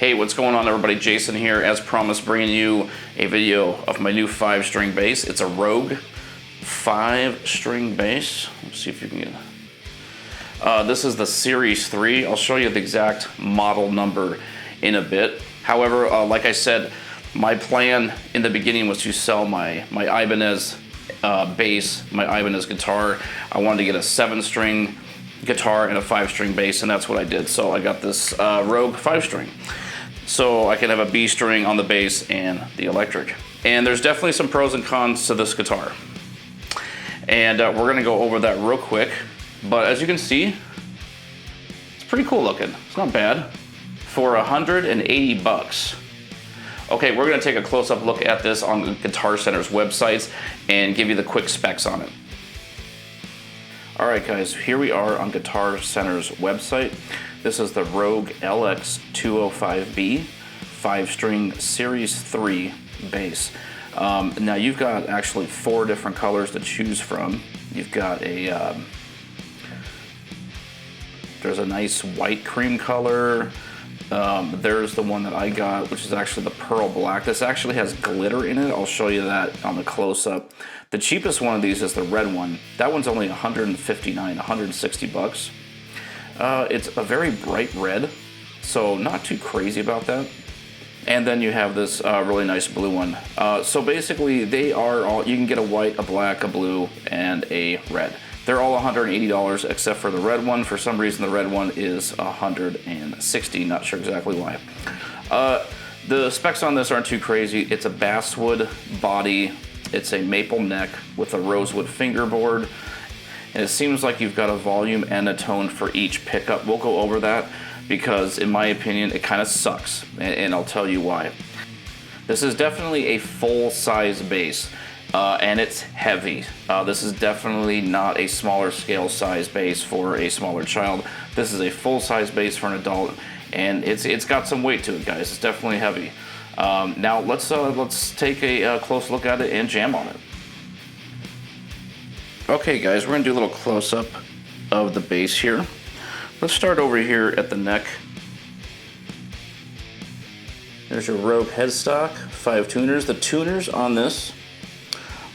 Hey, what's going on everybody? Jason here, as promised, bringing you a video of my new 5-string bass. It's a Rogue 5-string bass. Let's see if you can get it. This is the Series 3. I'll show you the exact model number in a bit. However, like I said, my plan in the beginning was to sell my Ibanez bass, my Ibanez guitar. I wanted to get a 7-string guitar and a 5-string bass, and that's what I did. So I got this Rogue 5-string. So I can have a B string on the bass and the electric. And there's definitely some pros and cons to this guitar. And we're gonna go over that real quick. But as you can see, it's pretty cool looking. It's not bad. For 180 bucks. Okay, we're gonna take a close-up look at this on the Guitar Center's websites and give you the quick specs on it. All right guys, here we are on Guitar Center's website. This is the Rogue LX205B 5-string Series 3 bass. Now you've got actually 4 different colors to choose from. You've got a, there's a nice white cream color. There's the one that I got, which is actually the pearl black. This actually has glitter in it. I'll show you that on the close-up. The cheapest one of these is the red one. That one's only 160 bucks. It's a very bright red, so not too crazy about that. And then you have this really nice blue one. So basically they are all, you can get a white, a black, a blue, and a red. They're all $180 except for the red one. For some reason the red one is $160, not sure exactly why. The specs on this aren't too crazy. It's a basswood body, it's a maple neck with a rosewood fingerboard. And it seems like you've got a volume and a tone for each pickup. We'll go over that because in my opinion it kind of sucks, and I'll tell you why. This is definitely a full-size bass. And it's heavy. This is definitely not a smaller scale size bass for a smaller child. This is a full-size bass for an adult, and it's got some weight to it, guys. It's definitely heavy. Now let's take a close look at it and jam on it. Okay, guys, we're gonna do a little close-up of the bass here. Let's start over here at the neck. There's your Rogue headstock, 5 tuners. The tuners on this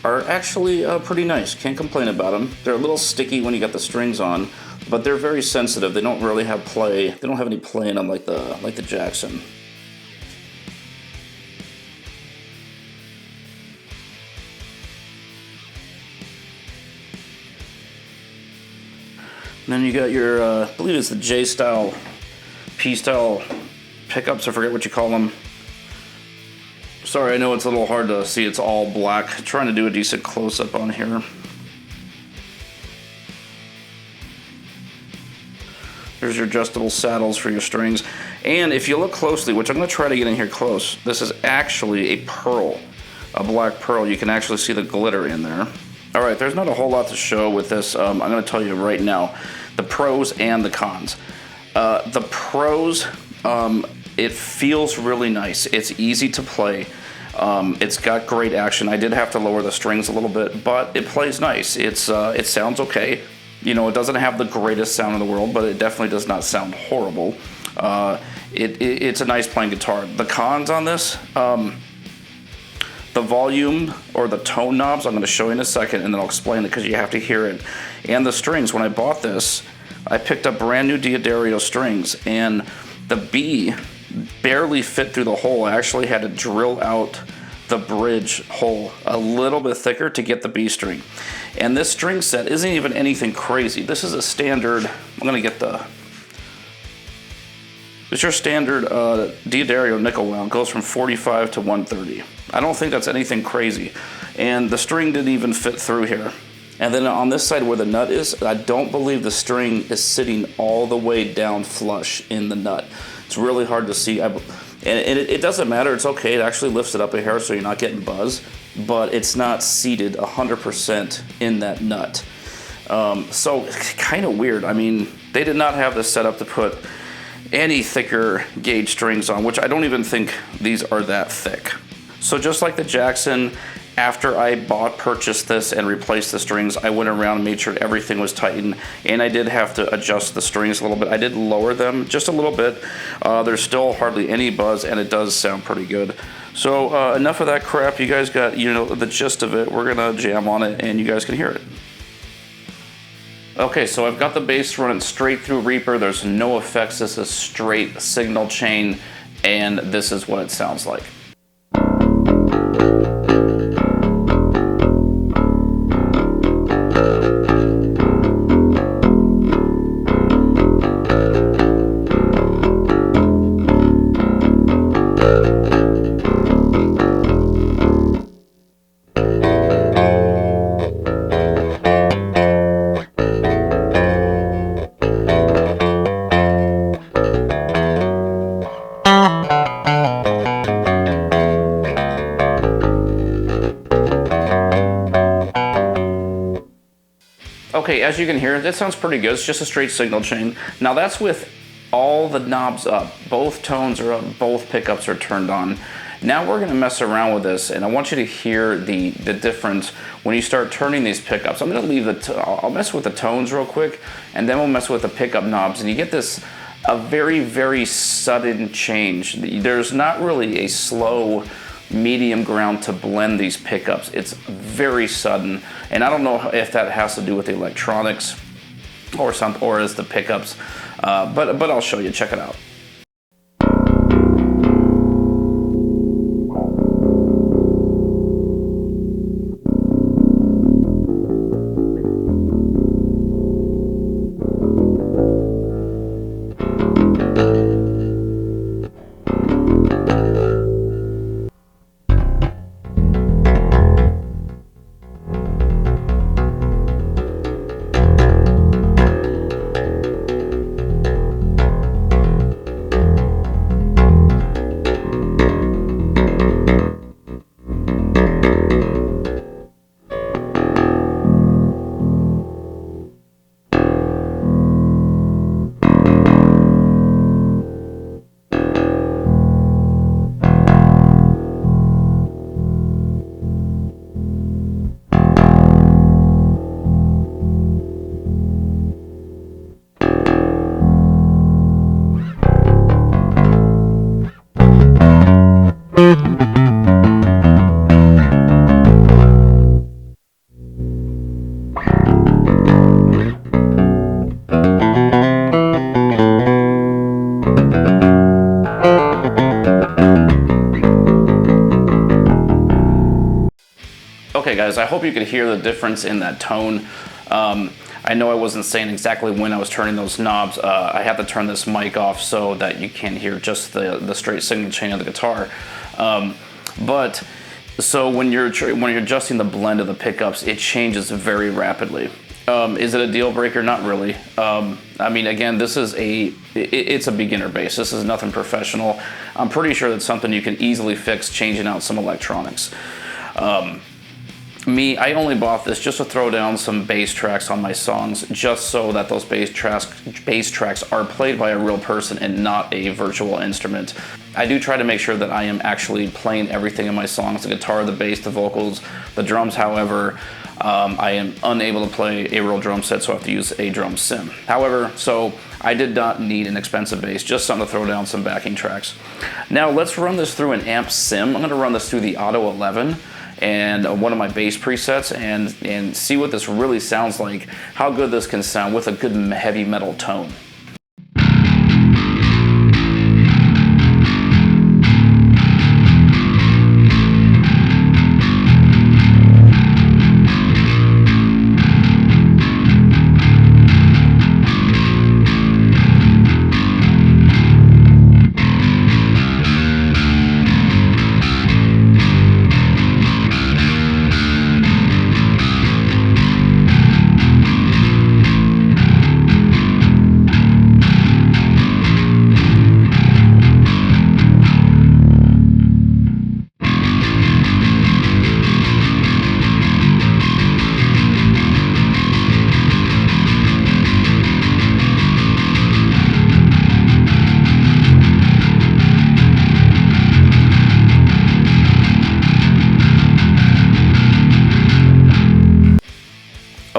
are actually pretty nice. Can't complain about them. They're a little sticky when you got the strings on, but they're very sensitive. They don't really have play. They don't have any play in them like the Jackson. And then you got your, I believe it's the J-style, P-style pickups. I forget what you call them. Sorry, I know it's a little hard to see. It's all black. Trying to do a decent close-up on here. There's your adjustable saddles for your strings. And if you look closely, which I'm going to try to get in here close, this is actually a pearl, a black pearl. You can actually see the glitter in there. All right, there's not a whole lot to show with this. I'm going to tell you right now, the pros and the cons. The pros, it feels really nice. It's easy to play. It's got great action. I did have to lower the strings a little bit, but it plays nice. It sounds okay. You know, it doesn't have the greatest sound in the world, but it definitely does not sound horrible. It's a nice playing guitar. The cons on this, the volume or the tone knobs, I'm going to show you in a second, and then I'll explain it because you have to hear it. And the strings, when I bought this, I picked up brand new D'Addario strings, and the B barely fit through the hole. I actually had to drill out the bridge hole a little bit thicker to get the B string. And this string set isn't even anything crazy. This is a standard, I'm gonna get it's your standard D'Addario nickel wound. Goes from 45 to 130. I don't think that's anything crazy. And the string didn't even fit through here. And then on this side where the nut is, I don't believe the string is sitting all the way down flush in the nut. It's really hard to see. And it doesn't matter, it's okay. It actually lifts it up a hair so you're not getting buzz, but it's not seated 100% in that nut. So kind of weird. I mean, they did not have this set up to put any thicker gauge strings on, which I don't even think these are that thick. So just like the Jackson After I purchased this and replaced the strings, I went around and made sure everything was tightened, and I did have to adjust the strings a little bit. I did lower them just a little bit. There's still hardly any buzz, and it does sound pretty good. So enough of that crap. You guys got, you know, the gist of it. We're gonna jam on it, and you guys can hear it. Okay, so I've got the bass running straight through Reaper. There's no effects. This is straight signal chain, and this is what it sounds like. Okay, as you can hear, that sounds pretty good. It's just a straight signal chain. Now that's with all the knobs up. Both tones are up, both pickups are turned on. Now we're gonna mess around with this, and I want you to hear the difference when you start turning these pickups. I'm gonna leave I'll mess with the tones real quick, and then we'll mess with the pickup knobs, and you get this, a very, very sudden change. There's not really a slow, medium ground to blend these pickups. It's very sudden, and I don't know if that has to do with the electronics or something, or is the pickups, but I'll show you. Check it out. Okay guys, I hope you could hear the difference in that tone. I know I wasn't saying exactly when I was turning those knobs. I have to turn this mic off so that you can't hear just the straight signal chain of the guitar. But so when you're adjusting the blend of the pickups, it changes very rapidly. Is it a deal breaker? Not really. I mean, again, this is it's a beginner bass. This is nothing professional. I'm pretty sure that's something you can easily fix, changing out some electronics. I only bought this just to throw down some bass tracks on my songs, just so that those bass tracks are played by a real person and not a virtual instrument. I do try to make sure that I am actually playing everything in my songs: the guitar, the bass, the vocals, the drums. However, I am unable to play a real drum set, so I have to use a drum sim. However, so I did not need an expensive bass, just something to throw down some backing tracks. Now let's run this through an amp sim. I'm going to run this through the Auto 11 and one of my bass presets, and see what this really sounds like, how good this can sound with a good heavy metal tone.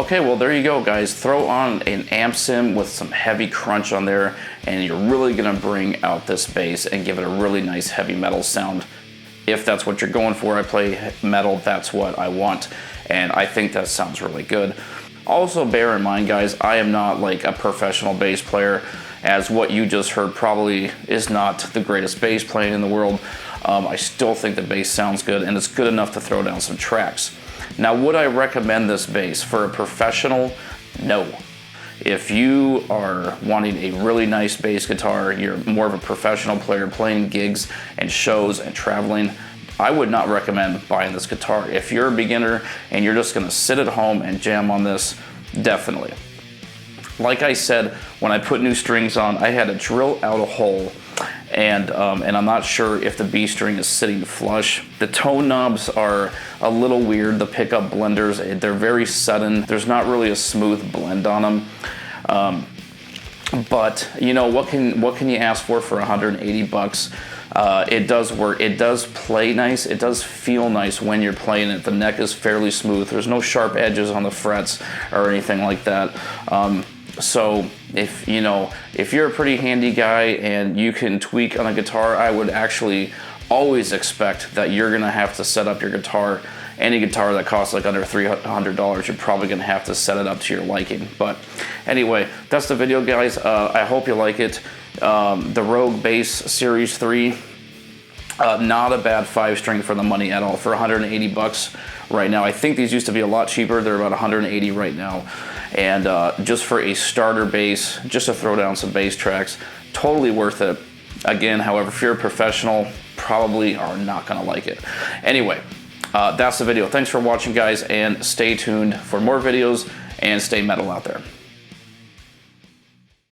Okay, well there you go guys. Throw on an amp sim with some heavy crunch on there and you're really gonna bring out this bass and give it a really nice heavy metal sound. If that's what you're going for, I play metal, that's what I want. And I think that sounds really good. Also bear in mind guys, I am not like a professional bass player, as what you just heard probably is not the greatest bass playing in the world. I still think the bass sounds good and it's good enough to throw down some tracks. Now, would I recommend this bass for a professional? No. If you are wanting a really nice bass guitar, you're more of a professional player playing gigs and shows and traveling, I would not recommend buying this guitar. If you're a beginner and you're just gonna sit at home and jam on this, definitely. Like I said, when I put new strings on, I had to drill out a hole and I'm not sure if the B string is sitting flush. The tone knobs are a little weird, the pickup blenders, they're very sudden. There's not really a smooth blend on them. But you know, what can you ask for 180 bucks? It does work, it does play nice, it does feel nice when you're playing it. The neck is fairly smooth, there's no sharp edges on the frets or anything like that. So if you're a pretty handy guy and you can tweak on a guitar, I would actually always expect that you're gonna have to set up your guitar. Any guitar that costs like under $300, you're probably gonna have to set it up to your liking. But anyway, that's the video guys. I hope you like it. The Rogue Bass Series 3, not a bad 5-string for the money at all, for 180 bucks right now. I think these used to be a lot cheaper. They're about 180 right now. And just for a starter bass, just to throw down some bass tracks, totally worth it. Again, however, if you're a professional, probably are not gonna like it. Anyway, that's the video. Thanks for watching guys, and stay tuned for more videos and stay metal out there.